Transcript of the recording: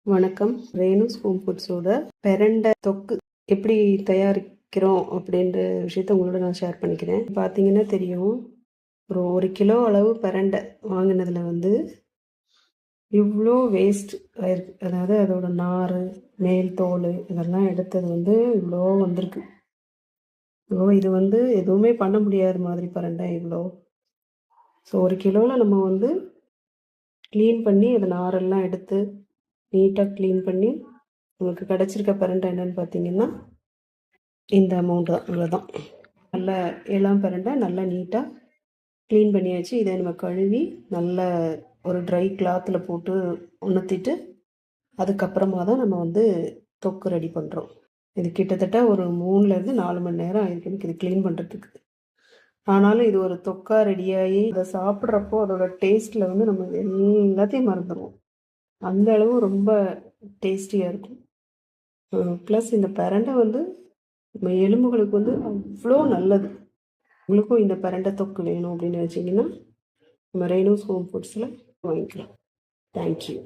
வணக்கம். ரேணுஸ் ஹோம் ஃபுட்ஸோட பெரண்டை தொக்கு எப்படி தயாரிக்கிறோம் அப்படின்ற விஷயத்த உங்களோட நான் ஷேர் பண்ணிக்கிறேன். பார்த்தீங்கன்னா தெரியும், ஒரு 1 கிலோ அளவு பெரண்டை வாங்கினதில் வந்து இவ்வளோ வேஸ்ட் ஆயிருக்கு. அதாவது அதோட நார், மேல் தோல் இதெல்லாம் எடுத்தது வந்து இவ்வளோ வந்திருக்கு. இது வந்து எதுவுமே பண்ண முடியாத மாதிரி பெரண்டை இவ்வளோ. ஸோ 1 கிலோவில் நம்ம வந்து க்ளீன் பண்ணி அதை நாரெல்லாம் எடுத்து நீட்டாக க்ளீன் பண்ணி உங்களுக்கு கிடச்சிருக்க பிரண்டை என்னென்னு பார்த்தீங்கன்னா இந்த அமௌண்ட் தான். இவ்வளோதான். நல்ல இளம் பிரண்டை நல்லா நீட்டாக க்ளீன் பண்ணியாச்சு. இதை நம்ம கழுவி நல்ல ஒரு ட்ரை கிளாத்தில் போட்டு உணர்த்திட்டு அதுக்கப்புறமா தான் நம்ம வந்து தொக்கு ரெடி பண்ணுறோம். இது கிட்டத்தட்ட ஒரு 3லேருந்து 4 மணி நேரம் ஆயிருக்கு எனக்கு இது க்ளீன் பண்ணுறதுக்கு. ஆனாலும் இது ஒரு தொக்கா ரெடியாகி அதை சாப்பிட்றப்போ அதோட டேஸ்ட்டில் வந்து நம்ம எல்லாத்தையும் மறந்துடுவோம். அந்த அளவு ரொம்ப டேஸ்டியாக இருக்கும். ப்ளஸ் இந்த பிரண்டை வந்து நம்ம எலும்புகளுக்கு வந்து அவ்வளோ நல்லது. உங்களுக்கும் இந்த பிரண்டை தொக்கு வேணும் அப்படின்னு நினச்சிங்கன்னா நம்ம ரேணுஸ் ஹோம் ஃபுட்ஸில் வாங்கிக்கலாம். தேங்க்யூ.